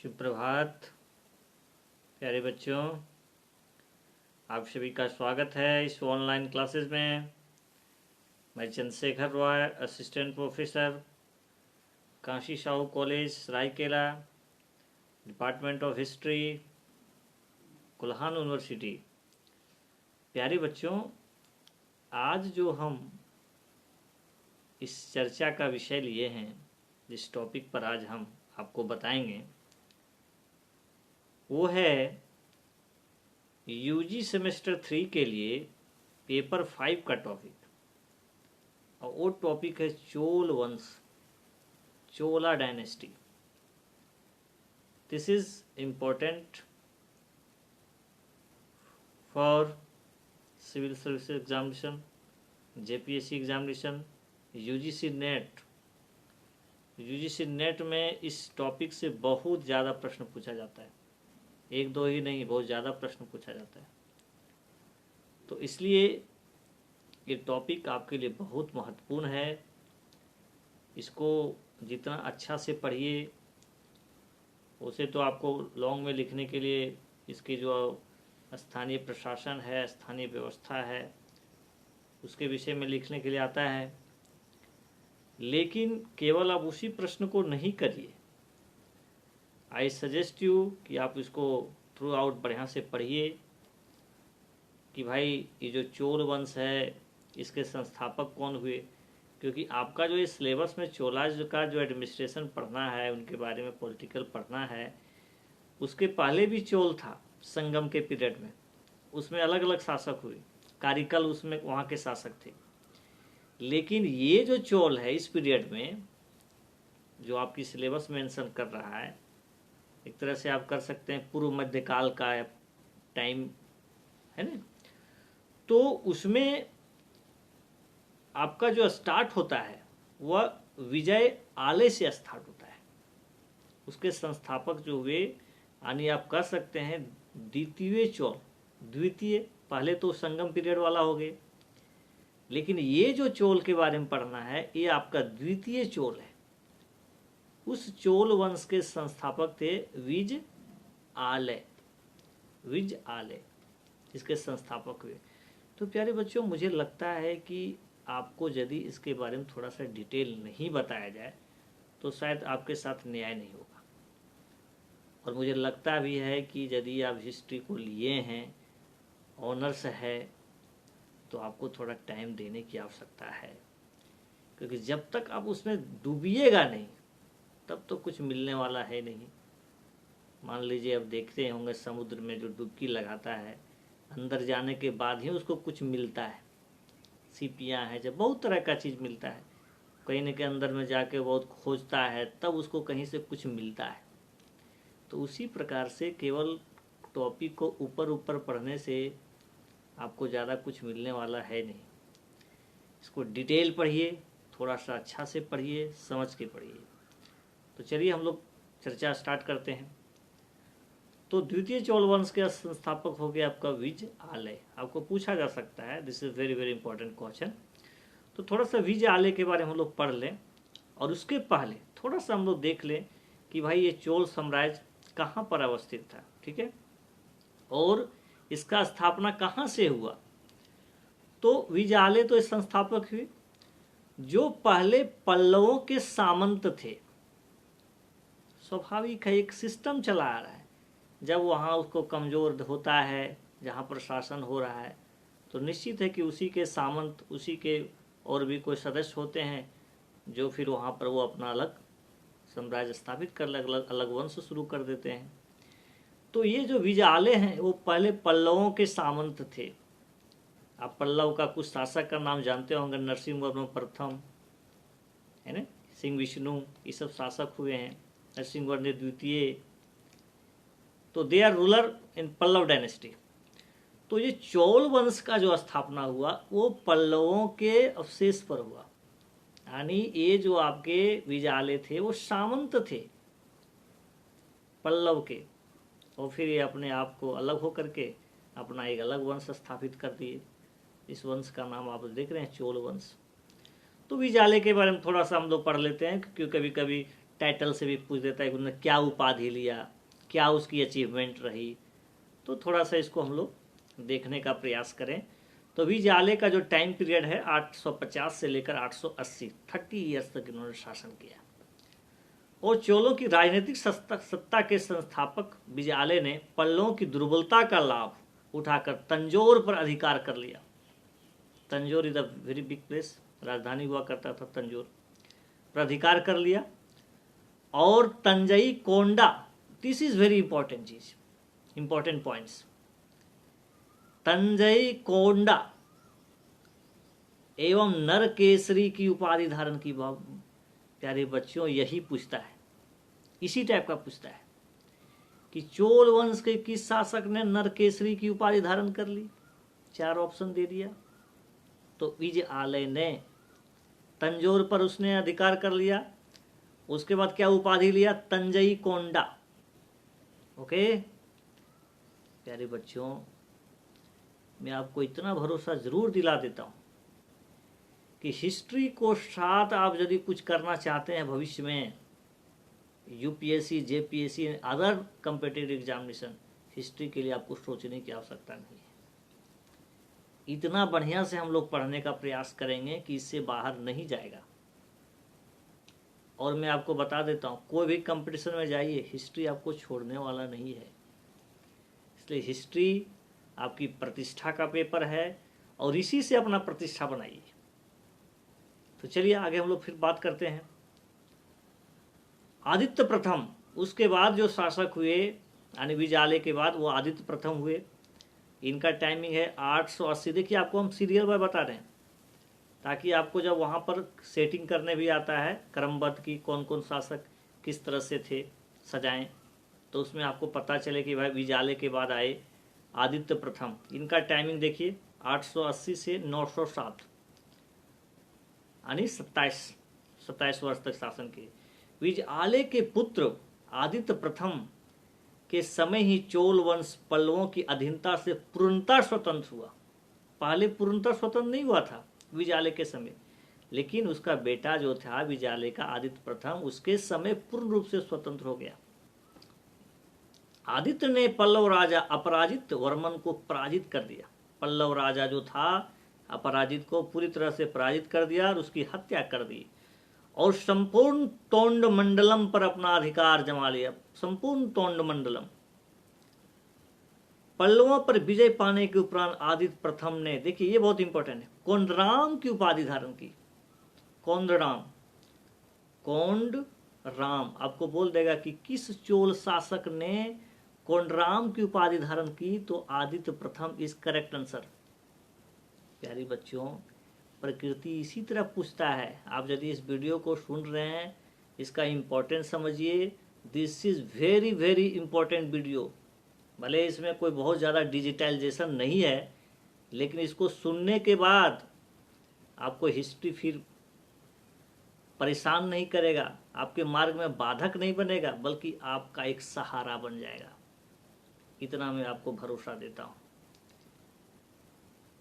सुप्रभात प्यारे बच्चों, आप सभी का स्वागत है इस ऑनलाइन क्लासेस में। मैं Chandrashekhar Roy, assistant professor, Kashi Sahu college Saraikela, department of history, Kolhan university. प्यारे बच्चों, आज जो हम इस चर्चा का विषय लिए हैं, जिस टॉपिक पर आज हम आपको बताएंगे, वो है यूजी सेमेस्टर 3 के लिए पेपर 5 का टॉपिक। और वो टॉपिक है चोल वंश, Chola dynasty. This is important for civil service examination, JPSC examination, UGC NET. UGC NET में इस टॉपिक से बहुत ज़्यादा प्रश्न पूछा जाता है, एक दो ही नहीं, बहुत ज़्यादा प्रश्न पूछा जाता है। तो इसलिए ये टॉपिक आपके लिए बहुत महत्वपूर्ण है। इसको जितना अच्छा से पढ़िए, उसे तो आपको लॉन्ग में लिखने के लिए इसकी जो स्थानीय प्रशासन है, स्थानीय व्यवस्था है, उसके विषय में लिखने के लिए आता है। लेकिन केवल आप उसी प्रश्न को नहीं करिए। आई सजेस्ट यू कि आप इसको थ्रू आउट बढ़िया से पढ़िए कि भाई ये जो चोल वंश है, इसके संस्थापक कौन हुए। क्योंकि आपका जो ये सिलेबस में चोलाज का जो एडमिनिस्ट्रेशन पढ़ना है, उनके बारे में पॉलिटिकल पढ़ना है, उसके पहले भी चोल था संगम के पीरियड में। उसमें अलग अलग शासक हुए, कारिकल उसमें वहाँ के शासक थे। लेकिन ये जो चोल है इस पीरियड में, जो आपकी सिलेबस मेंशन कर रहा है, एक तरह से आप कर सकते हैं पूर्व मध्यकाल का टाइम है ना। तो उसमें आपका जो स्टार्ट होता है वह विजय आले से स्टार्ट होता है। उसके संस्थापक जो हुए, यानी आप कर सकते हैं द्वितीय चोल। द्वितीय, पहले तो संगम पीरियड वाला हो गए, लेकिन ये जो चोल के बारे में पढ़ना है, ये आपका द्वितीय चोल है। उस चोल वंश के संस्थापक थे विज आले, विज आले, इसके संस्थापक हुए। तो प्यारे बच्चों, मुझे लगता है कि आपको यदि इसके बारे में थोड़ा सा डिटेल नहीं बताया जाए तो शायद आपके साथ न्याय नहीं होगा। और मुझे लगता भी है कि यदि आप हिस्ट्री को लिए हैं, ऑनर्स है, तो आपको थोड़ा टाइम देने की आवश्यकता है। क्योंकि जब तक आप उसमें डूबिएगा नहीं, तब तो कुछ मिलने वाला है नहीं। मान लीजिए अब देखते होंगे समुद्र में जो डुबकी लगाता है, अंदर जाने के बाद ही उसको कुछ मिलता है। सीपियाँ हैं, जब बहुत तरह का चीज़ मिलता है, कहीं न कहीं अंदर में जाके बहुत खोजता है, तब उसको कहीं से कुछ मिलता है। तो उसी प्रकार से केवल टॉपिक को ऊपर ऊपर पढ़ने से आपको ज़्यादा कुछ मिलने वाला है नहीं। इसको डिटेल पढ़िए, थोड़ा सा अच्छा से पढ़िए, समझ के पढ़िए। तो चलिए हम लोग चर्चा स्टार्ट करते हैं। तो द्वितीय चोल वंश के संस्थापक हो गया आपका विज आले। आपको पूछा जा सकता है, this is very very important question. तो थोड़ा सा विज आले के बारे में हम लोग पढ़ लें, और उसके पहले थोड़ा सा हम लोग देख लें कि भाई ये चोल साम्राज्य कहाँ पर अवस्थित था, ठीक है, और इसका स्थापना कहाँ से हुआ। तो विज आले तो इस संस्थापक हुए जो पहले पल्लवों के सामंत थे। स्वाभाविक है, एक सिस्टम चला आ रहा है। जब वहाँ उसको कमज़ोर होता है, जहाँ पर शासन हो रहा है, तो निश्चित है कि उसी के सामंत, उसी के और भी कोई सदस्य होते हैं जो फिर वहाँ पर वो अपना अलग साम्राज्य स्थापित कर, अलग अलग वंश शुरू कर देते हैं। तो ये जो विजाले हैं वो पहले पल्लवों के सामंत थे। आप पल्लव का कुछ शासक का नाम जानते होंगे, नरसिंह वर्मा प्रथम है ना, सिंह विष्णु, ये सब शासक हुए हैं। नरसिंह वर्मा द्वितीय, तो they are ruler in Pallava dynasty. तो ये चोल वंश का जो स्थापना हुआ वो पल्लवों के अवशेष पर हुआ। यानी ये जो आपके विजाले थे वो सामंत थे पल्लव के, और फिर ये अपने आप को अलग होकर के अपना एक अलग वंश स्थापित कर दिए। इस वंश का नाम आप देख रहे हैं, चोल वंश। तो विजाले के बारे में थोड़ा सा हम लोग पढ़ लेते हैं, क्योंकि कभी कभी टाइटल से भी पूछ देता है कि उन्होंने क्या उपाधि लिया, क्या उसकी अचीवमेंट रही। तो थोड़ा सा इसको हम लोग देखने का प्रयास करें। तो विजयालय का जो टाइम पीरियड है 850 से लेकर 880, 30 ईयर्स तक इन्होंने शासन किया। और चोलों की राजनीतिक सत्ता के संस्थापक विजयालय ने पल्लवों की दुर्बलता का लाभ उठाकर तंजौर पर अधिकार कर लिया। Tanjore is a very big place, राजधानी हुआ करता था तंजौर, पर अधिकार कर लिया। और तंजई कोंडा, दिस इज वेरी इंपॉर्टेंट चीज, इंपॉर्टेंट पॉइंट्स। तंजई कोंडा एवं नरकेसरी की उपाधि धारण की। प्यारे बच्चों, यही पूछता है, इसी टाइप का पूछता है कि चोल वंश के किस शासक ने नरकेसरी की उपाधि धारण कर ली। 4 ऑप्शन दे दिया। तो विजयालय ने, तंजौर पर उसने अधिकार कर लिया। उसके बाद क्या उपाधि लिया? तंजई कोंडा। ओके प्यारे बच्चों, मैं आपको इतना भरोसा जरूर दिला देता हूं कि हिस्ट्री को साथ आप यदि कुछ करना चाहते हैं भविष्य में, UPSC, JPSC, other competitive examination, history के लिए आपको सोचने की आवश्यकता नहीं है। इतना बढ़िया से हम लोग पढ़ने का प्रयास करेंगे कि इससे बाहर नहीं जाएगा। और मैं आपको बता देता हूँ, कोई भी कंपटीशन में जाइए, हिस्ट्री आपको छोड़ने वाला नहीं है। इसलिए हिस्ट्री आपकी प्रतिष्ठा का पेपर है और इसी से अपना प्रतिष्ठा बनाइए। तो चलिए आगे हम लोग फिर बात करते हैं। आदित्य प्रथम, उसके बाद जो शासक हुए यानी विजयालय के बाद, वो आदित्य प्रथम हुए। इनका टाइमिंग है 880। देखिए आपको हम सीरियल बाय बता रहे हैं ताकि आपको जब वहाँ पर सेटिंग करने भी आता है क्रमबद्ध की कौन कौन शासक किस तरह से थे सजाएं, तो उसमें आपको पता चले कि भाई विजयालय के बाद आए आदित्य प्रथम। इनका टाइमिंग देखिए 880 से 907 यानी 27 वर्ष तक शासन किए। विजयालय के पुत्र आदित्य प्रथम के समय ही चोल वंश पल्लवों की अधीनता से पूर्णतः स्वतंत्र हुआ। पहले पूर्णतः स्वतंत्र नहीं हुआ था विजयालय के समय, लेकिन उसका बेटा जो था विजयालय का आदित्य प्रथम, उसके समय पूर्ण रूप से स्वतंत्र हो गया। आदित्य ने पल्लव राजा अपराजित वर्मन को पराजित कर दिया। पल्लव राजा जो था अपराजित को पूरी तरह से पराजित कर दिया और उसकी हत्या कर दी और संपूर्ण तोंड मंडलम पर अपना अधिकार जमा लिया। संपूर्ण तोंड मंडलम। पल्लवों पर विजय पाने के उपरांत आदित्य प्रथम ने, देखिए ये बहुत इंपॉर्टेंट है, कोंडराम की उपाधि धारण की। कोंडराम, कोंडराम आपको बोल देगा कि किस चोल शासक ने कोंडराम की उपाधि धारण की, तो आदित्य प्रथम इज करेक्ट आंसर। प्यारी बच्चों, प्रकृति इसी तरह पूछता है। आप यदि इस वीडियो को सुन रहे हैं, इसका इम्पोर्टेंस समझिए। This is very very important video. भले इसमें कोई बहुत ज़्यादा डिजिटलाइजेशन नहीं है, लेकिन इसको सुनने के बाद आपको हिस्ट्री फिर परेशान नहीं करेगा, आपके मार्ग में बाधक नहीं बनेगा, बल्कि आपका एक सहारा बन जाएगा। इतना मैं आपको भरोसा देता हूँ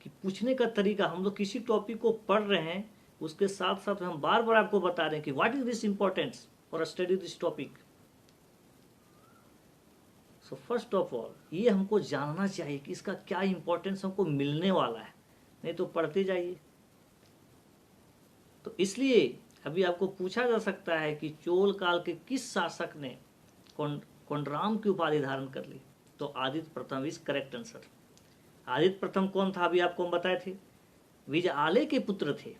कि पूछने का तरीका, हम लोग किसी टॉपिक को पढ़ रहे हैं, उसके साथ साथ हम बार बार आपको बता रहे हैं कि what is this importance for study this topic. So first of all ये हमको जानना चाहिए कि इसका क्या इंपॉर्टेंस हमको मिलने वाला है, नहीं तो पढ़ते जाइए। तो इसलिए अभी आपको पूछा जा सकता है कि चोल काल के किस शासक ने कोंडराम की उपाधि धारण कर ली, तो आदित्य प्रथम इज करेक्ट आंसर। आदित्य प्रथम कौन था? अभी आपको हम बताए थे, विजयालय के पुत्र थे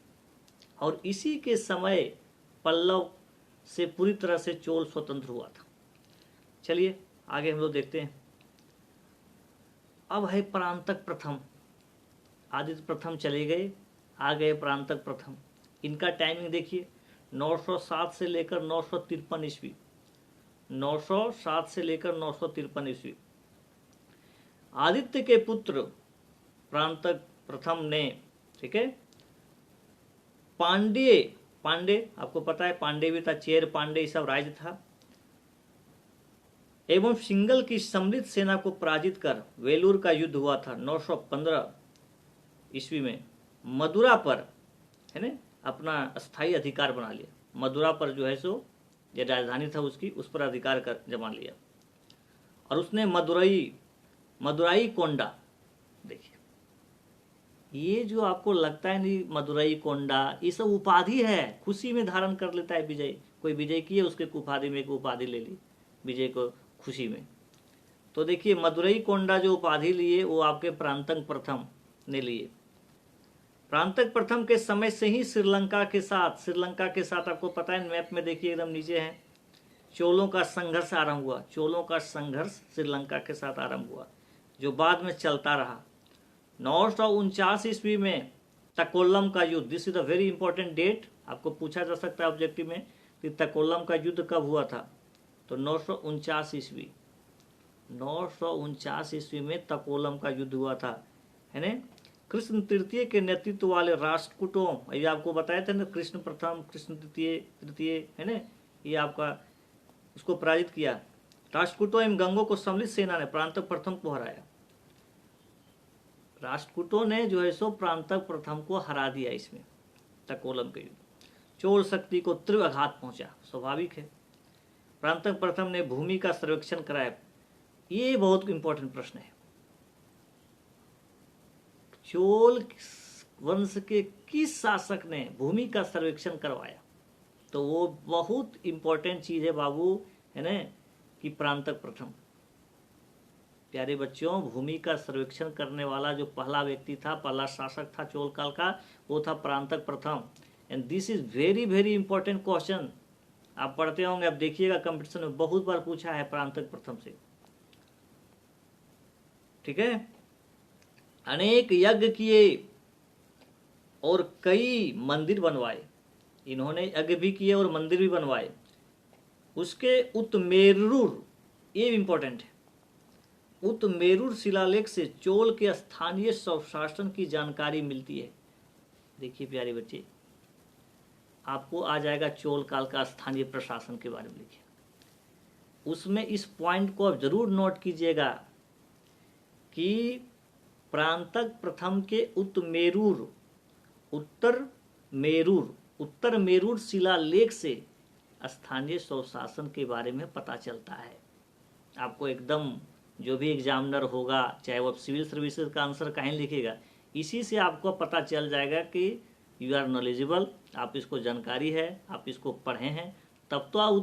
और इसी के समय पल्लव से पूरी तरह से चोल स्वतंत्र हुआ था। चलिए आगे हम लोग देखते हैं। अब है परांतक प्रथम। आदित्य प्रथम चले गए, आ गए परांतक प्रथम। इनका टाइमिंग देखिए 907 से लेकर 953 ईस्वी। 907 से लेकर 953 ईस्वी। आदित्य के पुत्र परांतक प्रथम ने, ठीक है, पांडे आपको पता है, पांडे भी था, चेर पांडे सब राज्य था, एवं सिंगल की सम्मिलित सेना को पराजित कर वेलूर का युद्ध हुआ था 915 ईस्वी में। मदुरा पर है ना अपना स्थायी अधिकार बना लिया। मदुरा पर जो है सो ये राजधानी था उसकी, उस पर अधिकार कर जमा लिया। और उसने मदुराई कोंडा, देखिए ये जो आपको लगता है नहीं मदुराई कोंडा, ये सब उपाधि है, खुशी में धारण कर लेता है विजय। कोई विजय किए उसके उपाधि में एक उपाधि ले ली विजय को खुशी में। तो देखिए मदुरई कोंडा जो उपाधि लिए वो आपके प्रांतक प्रथम ने लिए। प्रांतक प्रथम के समय से ही श्रीलंका के साथ आपको पता है मैप में देखिए एकदम नीचे है, चोलों का संघर्ष आरंभ हुआ। चोलों का संघर्ष श्रीलंका के साथ आरंभ हुआ जो बाद में चलता रहा। 949 ईस्वी में तकोल्लम का युद्ध, this is a very important date, आपको पूछा जा सकता है ऑब्जेक्टिव में कि तकोल्लम का युद्ध कब हुआ था। तो 949 ईस्वी, 949 ईस्वी में तकोल्लम का युद्ध हुआ था, है ना। कृष्ण तृतीय के नेतृत्व वाले राष्ट्रकूटों, ये आपको बताया था ना, कृष्ण प्रथम कृष्ण तृतीय है ना, ये आपका उसको पराजित किया। राष्ट्रकूटों एवं गंगों को सम्मिलित सेना ने प्रांतक प्रथम को हराया। राष्ट्रकूटों ने जो है सो प्रांतक प्रथम को हरा दिया इसमें तकोल्लम के युद्ध। चोल शक्ति को तीव्र आघात पहुंचा, स्वाभाविक है। प्रांतक प्रथम ने भूमि का सर्वेक्षण कराया, ये बहुत इंपॉर्टेंट प्रश्न है। चोल वंश के किस शासक ने भूमि का सर्वेक्षण करवाया? तो वो बहुत इंपॉर्टेंट चीज है बाबू, है ना, कि प्रांतक प्रथम। प्यारे बच्चों, भूमि का सर्वेक्षण करने वाला जो पहला व्यक्ति था, पहला शासक था चोल काल का, वो था प्रांतक प्रथम। And this is very very important question, आप पढ़ते होंगे, आप देखिएगा कंपटीशन में बहुत बार पूछा है प्रांतक प्रथम से, ठीक है। अनेक यज्ञ किए और कई मंदिर बनवाए, इन्होंने यज्ञ भी किए और मंदिर भी बनवाए। उसके उत्मेरुर, ये इंपॉर्टेंट है, उत्मेरुर शिलालेख से चोल के स्थानीय स्वशासन की जानकारी मिलती है। देखिए प्यारे बच्चे, आपको आ जाएगा चोल काल का स्थानीय प्रशासन के बारे में लिखे, उसमें इस पॉइंट को आप जरूर नोट कीजिएगा कि प्रांतक प्रथम के उत्तर मेरूर शिलालेख से स्थानीय स्वशासन के बारे में पता चलता है। आपको एकदम जो भी एग्जामिनर होगा, चाहे वो सिविल सर्विसेज का आंसर कहीं लिखेगा, इसी से आपको पता चल जाएगा कि यू आर नॉलेजेबल, आप इसको जानकारी है, आप इसको पढ़े हैं, तब तो आप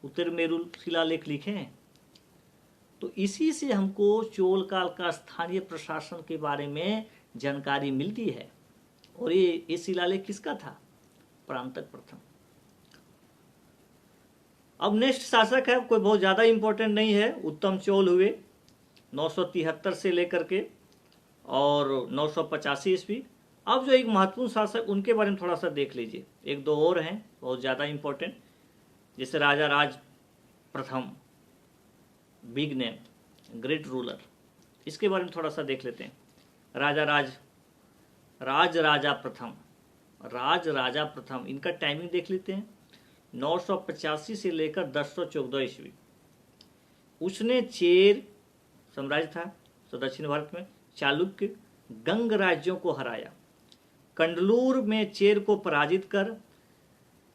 उत्तर मेरूर शिलालेख लिखे हैं। तो इसी से हमको चोल काल का स्थानीय प्रशासन के बारे में जानकारी मिलती है। और ये शिलालेख किसका था? प्रांतक प्रथम। अब नेक्स्ट शासक है, कोई बहुत ज्यादा इंपॉर्टेंट नहीं है, उत्तम चोल हुए 973 से लेकर के और 985 ईस्वी। अब जो एक महत्वपूर्ण शासक, उनके बारे में थोड़ा सा देख लीजिए, एक दो और हैं बहुत ज्यादा इंपॉर्टेंट, जैसे राजा राज प्रथम, बिग नेम, ग्रेट रूलर, इसके बारे में थोड़ा सा देख लेते हैं। राजा प्रथम, इनका टाइमिंग देख लेते हैं। 985 से लेकर 1014 ईस्वी। उसने चेर साम्राज्य था तो दक्षिण भारत में, चालुक्य, गंग राज्यों को हराया। कंडलूर में चेर को पराजित कर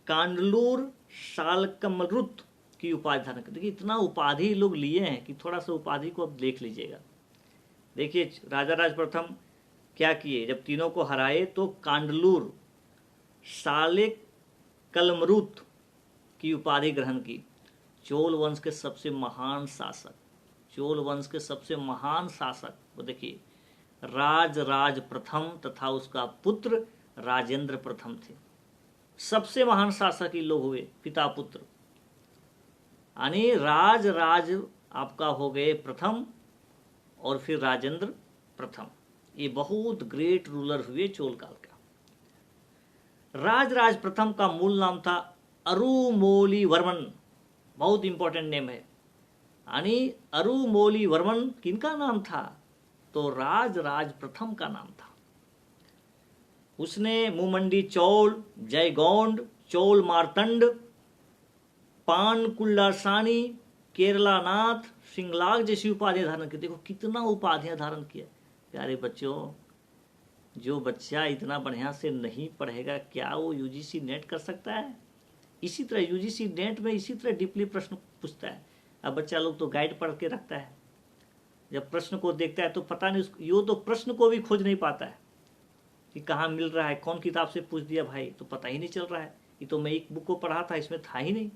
कांडलूर शालकमरुत की उपाधि धारण कर। देखिए इतना उपाधि लोग लिए हैं कि थोड़ा सा उपाधि को अब देख लीजिएगा। देखिए राजा राज प्रथम क्या किए, जब तीनों को हराए तो कांडलूर शालकमरुत की उपाधि ग्रहण की। चोल वंश के सबसे महान शासक, वो देखिए राज प्रथम तथा उसका पुत्र राजेंद्र प्रथम थे। सबसे महान शासक ही लोग हुए, पिता पुत्र, यानी राज आपका हो गए प्रथम और फिर राजेंद्र प्रथम। ये बहुत ग्रेट रूलर हुए चोल काल का। राज प्रथम का मूल नाम था अरुमोलीवर्मन, बहुत इंपॉर्टेंट नेम है, यानी अरुमोलीवर्मन किनका नाम था? तो राज प्रथम का नाम था। उसने मुमंडी चोल, जयगौंड, चोल मार्तंड, पानकुल्लासानी, केरलानाथ, सिंगलाग जैसी उपाधियां धारण की। देखो कितना उपाधियां धारण किया। प्यारे बच्चों, जो बच्चा इतना बढ़िया से नहीं पढ़ेगा क्या वो यूजीसी नेट कर सकता है? इसी तरह यूजीसी नेट में इसी तरह डीपली प्रश्न पूछता है। अब बच्चा लोग तो गाइड पढ़ के रखता है, जब प्रश्न को देखता है तो पता नहीं यो तो प्रश्न को भी खोज नहीं पाता है कि कहाँ मिल रहा है, कौन किताब से पूछ दिया भाई, तो पता ही नहीं चल रहा है। ये तो मैं एक बुक को पढ़ा था, इसमें था ही नहीं।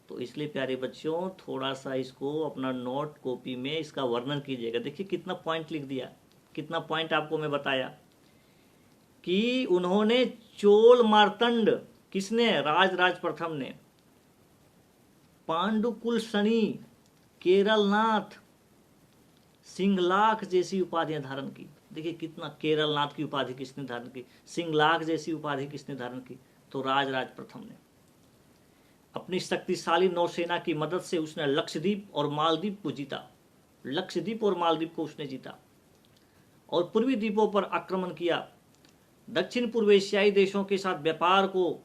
तो इसलिए प्यारे बच्चों थोड़ा सा इसको अपना नोट कॉपी में इसका वर्णन कीजिएगा। देखिए कितना पॉइंट लिख दिया, कितना पॉइंट आपको मैं बताया कि उन्होंने चोल मार्तंड, किसने, राज प्रथम ने, पांडुकुल शनि, केरलनाथ, सिंगलाख जैसी उपाधियां धारण की। देखिए कितना, केरलनाथ की उपाधि किसने धारण की, सिंगलाख जैसी उपाधि किसने धारण की, तो राज प्रथम ने। अपनी शक्तिशाली नौसेना की मदद से उसने लक्षद्वीप और मालदीव को जीता, लक्षद्वीप और मालदीव को उसने जीता और पूर्वी द्वीपों पर आक्रमण किया। दक्षिण पूर्व एशियाई देशों के साथ व्यापार को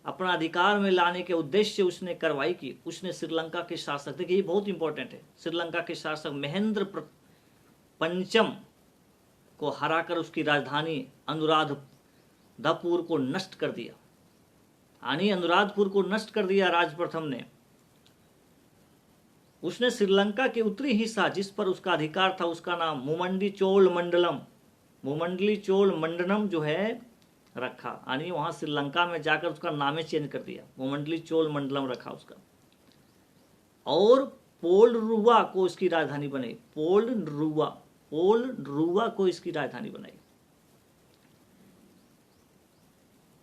अपना अधिकार में लाने के उद्देश्य से उसने कार्रवाई की। उसने श्रीलंका के शासक, देखिए ये बहुत इंपॉर्टेंट है, श्रीलंका के शासक महेंद्र पंचम को हराकर उसकी राजधानी अनुराधपुर को नष्ट कर दिया। यानी अनुराधपुर को नष्ट कर दिया राज प्रथम ने। उसने श्रीलंका के उत्तरी हिस्सा जिस पर उसका अधिकार था उसका नाम मुमंडी चोल मंडलम, मुमंडली चोल मंडलम जो है रखा। यानी वहां श्रीलंका में जाकर उसका नाम चेंज कर दिया, मुमंडली चोल मंडलम रखा उसका। और पोलरुवा को इसकी राजधानी बनाई, पोलरुवा को इसकी राजधानी बनाई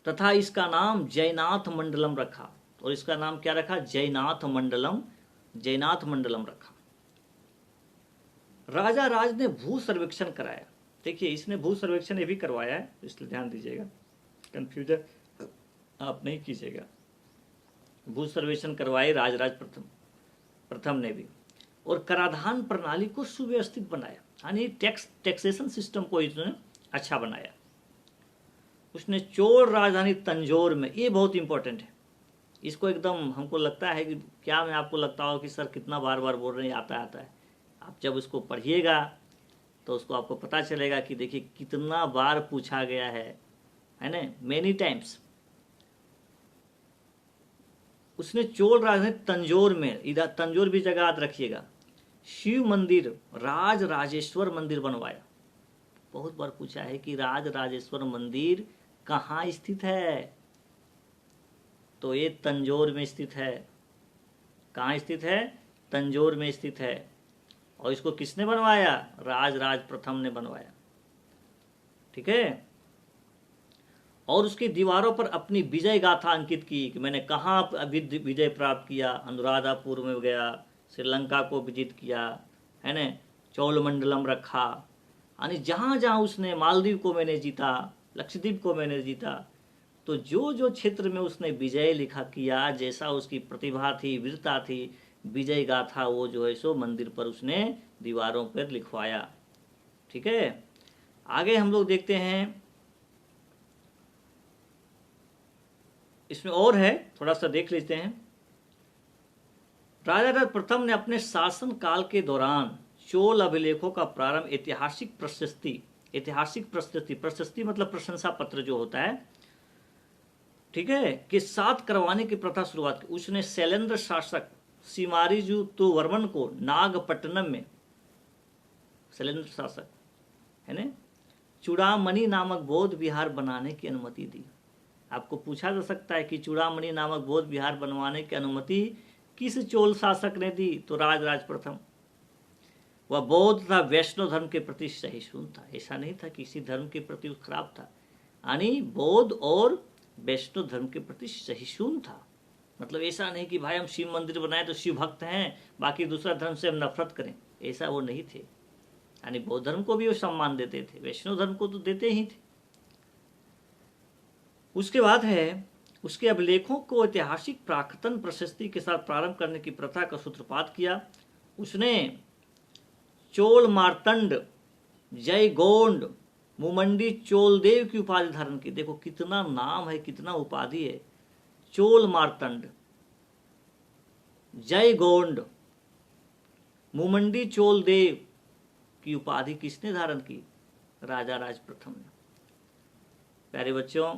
तथा इसका नाम जयनाथ मंडलम रखा। और इसका नाम क्या रखा, जयनाथ मंडलम रखा। राजा राज ने भू सर्वेक्षण कराया। देखिए इसने भू सर्वेक्षण ये भी करवाया है, इसलिए ध्यान दीजिएगा, कंफ्यूजन आप नहीं कीजिएगा। भू सर्वेक्षण करवाए राज प्रथम ने भी। और कराधान प्रणाली को सुव्यवस्थित बनाया, यानी टैक्सेशन सिस्टम को इसने अच्छा बनाया। उसने चोल राजधानी तंजौर में, ये बहुत इंपॉर्टेंट है, इसको एकदम हमको लगता है कि क्या मैं आपको लगता हो कि सर कितना बार बार बोल रहे हैं, आता है। आप जब उसको पढ़िएगा तो उसको आपको पता चलेगा कि देखिए कितना बार पूछा गया है ना, मेनी टाइम्स। उसने चोल राजधानी तंजौर में, इधर तंजौर भी जगह याद रखिएगा, शिव मंदिर, राजेश्वर मंदिर बनवाया। बहुत बार पूछा है कि राजेश्वर मंदिर कहाँ स्थित है, तो ये तंजौर में स्थित है। कहाँ स्थित है, तंजौर में स्थित है। और इसको किसने बनवाया, राज प्रथम ने बनवाया, ठीक है। और उसकी दीवारों पर अपनी विजय गाथा अंकित की कि मैंने कहाँ विजय प्राप्त किया, अनुराधापुर में गया, श्रीलंका को विजित किया, है ना, चोलमंडलम रखा, यानी जहाँ जहाँ उसने, मालदीव को मैंने जीता, लक्षद्वीप को मैंने जीता। तो जो जो क्षेत्र में उसने विजय लिखा किया, जैसा उसकी प्रतिभा थी, वीरता थी, विजय गाथा वो जो है सो मंदिर पर उसने दीवारों पर लिखवाया, ठीक है। आगे हम लोग देखते हैं, इसमें और है, थोड़ा सा देख लेते हैं। राजा प्रथम ने अपने शासन काल के दौरान चोल अभिलेखों का प्रारंभ ऐतिहासिक प्रशस्ति मतलब प्रशंसा पत्र जो होता है, ठीक है, के साथ करवाने की प्रथा शुरुआत की। उसने शैलेंद्र शासक सिमारीजुतु वर्मन को नागपट्टनम में, शैलेंद्र शासक है ना, चूड़ामणि नामक बौद्ध विहार बनाने की अनुमति दी। आपको पूछा जा सकता है कि चूड़ामणि नामक बौद्ध विहार बनवाने की अनुमति किस चोल शासक ने दी, तो राज प्रथम। वह बौद्ध था, वैष्णव धर्म के प्रति सहिष्णु था। ऐसा नहीं था किसी धर्म के प्रति खराब था, यानी बौद्ध और वैष्णव धर्म के प्रति सहिष्णु था। मतलब ऐसा नहीं कि भाई हम शिव मंदिर बनाए तो शिव भक्त हैं, बाकी दूसरा धर्म से हम नफरत करें, ऐसा वो नहीं थे। यानी बौद्ध धर्म को भी वो सम्मान देते थे, वैष्णव धर्म को तो देते ही थे। उसके बाद है, उसके अभिलेखों को ऐतिहासिक प्राक्तन प्रशस्ति के साथ प्रारंभ करने की प्रथा का सूत्रपात किया। उसने चोल मार्तंड, जय गोंड, मुमंडी चोलदेव की उपाधि धारण की। देखो कितना नाम है, कितना उपाधि है। चोल मार्तंड, जय गोंड, मुमंडी चोलदेव की उपाधि किसने धारण की, राजा प्रथम ने। प्यारे बच्चों,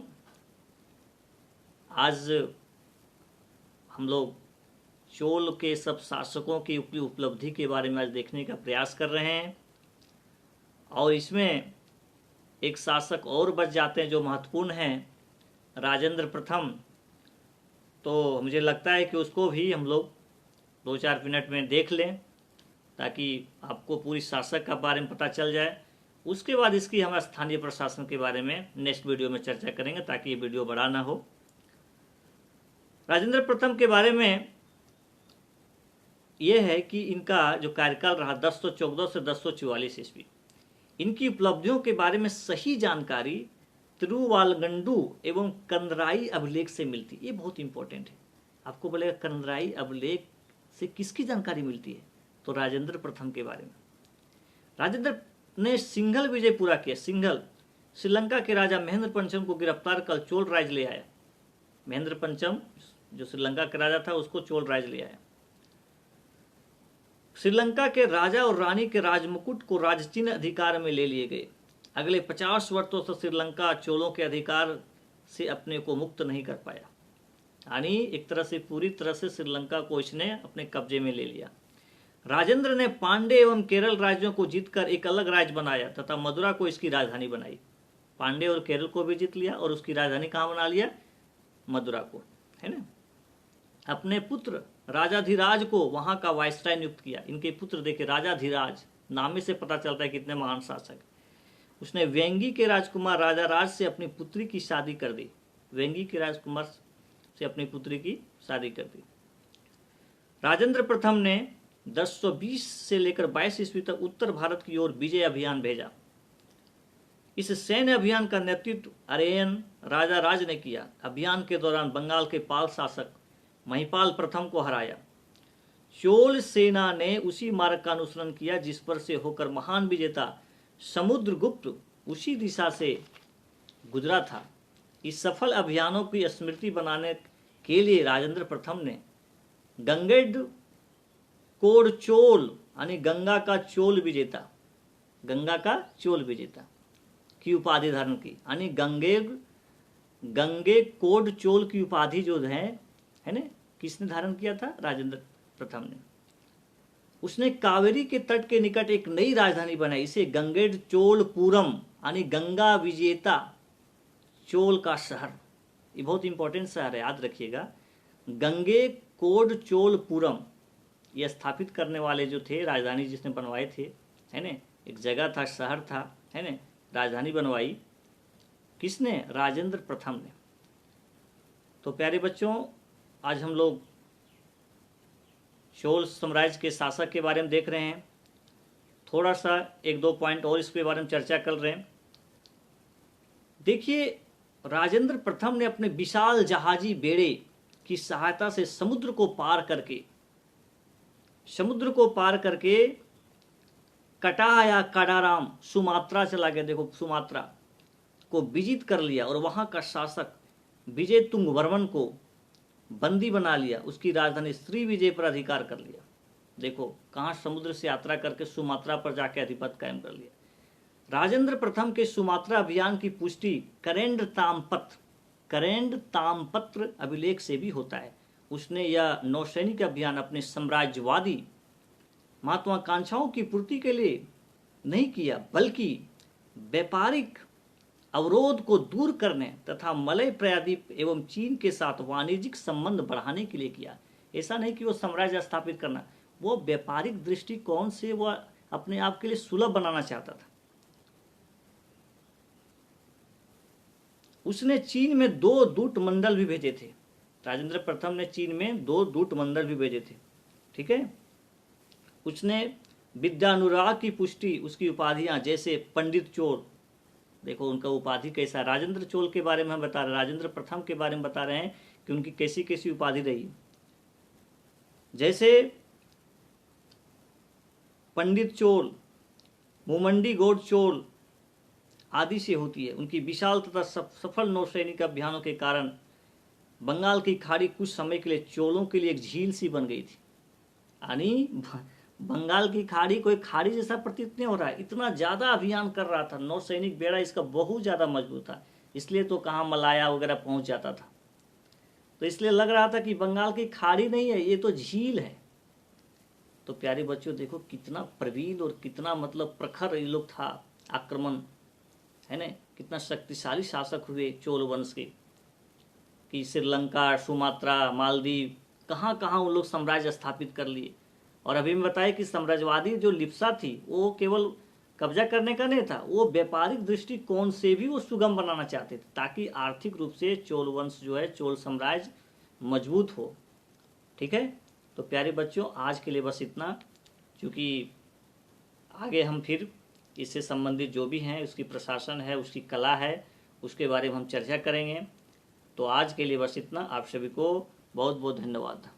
आज हम लोग चोल के सब शासकों की उपलब्धि के बारे में आज देखने का प्रयास कर रहे हैं, और इसमें एक शासक और बच जाते हैं जो महत्वपूर्ण हैं, राजेंद्र प्रथम। तो मुझे लगता है कि उसको भी हम लोग 2-4 मिनट में देख लें, ताकि आपको पूरी शासक का बारे में पता चल जाए। उसके बाद इसकी हम स्थानीय प्रशासन के बारे में नेक्स्ट वीडियो में चर्चा करेंगे, ताकि ये वीडियो बड़ा ना हो। राजेंद्र प्रथम के बारे में यह है कि इनका जो कार्यकाल रहा 1014 से 1044 ईस्वी, इनकी उपलब्धियों के बारे में सही जानकारी तिरुवालगंडू एवं कंदराई अभिलेख से मिलती है। ये बहुत इंपॉर्टेंट है। आपको बोलेगा कंदराई अभिलेख से किसकी जानकारी मिलती है, तो राजेंद्र प्रथम के बारे में। राजेंद्र ने सिंघल विजय पूरा किया। सिंघल श्रीलंका के राजा महेंद्र पंचम को गिरफ्तार कर चोल राज ले आया। महेंद्र पंचम जो श्रीलंका का राजा था, उसको चोल राज ले आया। श्रीलंका के राजा और रानी के राजमुकुट को राजचिन्ह अधिकार में ले लिए गए। अगले 50 वर्षों से श्रीलंका चोलों के अधिकार से अपने को मुक्त नहीं कर पाया, यानी एक तरह से पूरी तरह से श्रीलंका को इसने अपने कब्जे में ले लिया। राजेंद्र ने पांडे एवं केरल राज्यों को जीतकर एक अलग राज्य बनाया तथा मदुरा को इसकी राजधानी बनाई। पांडे और केरल को भी जीत लिया और उसकी राजधानी कहाँ बना लिया, मदुरा को, है ना। अपने पुत्र राजाधिराज को वहां का वाइसराय नियुक्त किया। इनके पुत्र देखे राजाधिराज, नामे से पता चलता है कितने महान शासक। उसने वेंगी के राजकुमार राजा राज से अपनी पुत्री की शादी कर दी। वेंगी के राजकुमार से अपनी पुत्री की शादी कर दी। राजेंद्र प्रथम ने 1020 से लेकर 22 ईस्वी तक उत्तर भारत की ओर विजय अभियान भेजा। इस सैन्य अभियान का नेतृत्व अरेयन राजा राज ने किया। अभियान के दौरान बंगाल के पाल शासक महिपाल प्रथम को हराया। चोल सेना ने उसी मार्ग का अनुसरण किया जिस पर से होकर महान विजेता समुद्रगुप्त उसी दिशा से गुजरा था। इस सफल अभियानों की स्मृति बनाने के लिए राजेंद्र प्रथम ने गंगेड कोड चोल यानी गंगा का चोल विजेता, गंगा का चोल विजेता की उपाधि धारण की। यानी गंगे कोड चोल की उपाधि जो है ना, किसने धारण किया था, राजेंद्र प्रथम ने। उसने कावेरी के तट के निकट एक नई राजधानी बनाई, इसे गंगेड चोलपुरम यानी गंगा विजेता चोल का शहर। ये बहुत इंपॉर्टेंट शहर है, याद रखिएगा। गंगे कोड चोलपुरम ये स्थापित करने वाले जो थे, राजधानी जिसने बनवाए थे, है ना, एक जगह था, शहर था, है ना, राजधानी बनवाई किसने, राजेंद्र प्रथम ने। तो प्यारे बच्चों, आज हम लोग चोल साम्राज्य के शासक के बारे में देख रहे हैं। थोड़ा सा 1-2 पॉइंट और इसके बारे में चर्चा कर रहे हैं। देखिए, राजेंद्र प्रथम ने अपने विशाल जहाजी बेड़े की सहायता से समुद्र को पार करके कटा या कडाराम सुमात्रा चला गया। देखो, सुमात्रा को विजित कर लिया और वहां का शासक विजय तुंग वर्मन को बंदी बना लिया। उसकी राजधानी श्रीविजय पर अधिकार कर लिया। देखो, कहां समुद्र से यात्रा करके सुमात्रा पर जाकर आधिपत्य कायम कर लिया। राजेंद्र प्रथम के सुमात्रा अभियान की पुष्टि करेंड तामपत्र अभिलेख से भी होता है। उसने यह नौसैनिक अभियान अपने साम्राज्यवादी महत्वाकांक्षाओं की पूर्ति के लिए नहीं किया, बल्कि व्यापारिक अवरोध को दूर करने तथा मलय प्रायद्वीप एवं चीन के साथ वाणिज्यिक संबंध बढ़ाने के लिए किया। ऐसा नहीं कि वो साम्राज्य स्थापित करना, वो व्यापारिक दृष्टिकोण से वह अपने आप के लिए सुलभ बनाना चाहता था। उसने चीन में 2 दूत मंडल भी भेजे थे। राजेंद्र प्रथम ने चीन में 2 दूत मंडल भी भेजे थे, ठीक है। उसने विद्यानुराग की पुष्टि, उसकी उपाधियां जैसे पंडित चोल, देखो उनका उपाधि कैसा। राजेंद्र चोल के बारे में हम बता रहे हैं, राजेंद्र प्रथम के बारे में बता रहे हैं कि उनकी कैसी कैसी उपाधि रही। जैसे पंडित चोल, मुमंडी गौड़ चोल आदि से होती है। उनकी विशाल तथा सफल नौसैनिक अभियानों के कारण बंगाल की खाड़ी कुछ समय के लिए चोलों के लिए एक झील सी बन गई थी। यानी बंगाल की खाड़ी कोई खाड़ी जैसा प्रतीत नहीं हो रहा है, इतना ज्यादा अभियान कर रहा था। नौसैनिक बेड़ा इसका बहुत ज्यादा मजबूत था, इसलिए तो कहाँ मलाया वगैरह पहुंच जाता था। तो इसलिए लग रहा था कि बंगाल की खाड़ी नहीं है, ये तो झील है। तो प्यारे बच्चों देखो कितना प्रवीण और कितना मतलब प्रखर ये लोग था आक्रमण, है ना। कितना शक्तिशाली शासक हुए चोल वंश के, कि श्रीलंका, सुमात्रा, मालदीव, कहाँ कहाँ वो लोग साम्राज्य स्थापित कर लिए। और अभी मैं बताया कि साम्राज्यवादी जो लिप्सा थी वो केवल कब्जा करने का नहीं था, वो व्यापारिक दृष्टिकोण से भी वो सुगम बनाना चाहते थे, ताकि आर्थिक रूप से चोल वंश जो है, चोल साम्राज्य मजबूत हो। ठीक है, तो प्यारे बच्चों आज के लिए बस इतना, क्योंकि आगे हम फिर इससे संबंधित जो भी हैं, उसकी प्रशासन है, उसकी कला है, उसके बारे में हम चर्चा करेंगे। तो आज के लिए बस इतना। आप सभी को बहुत बहुत धन्यवाद।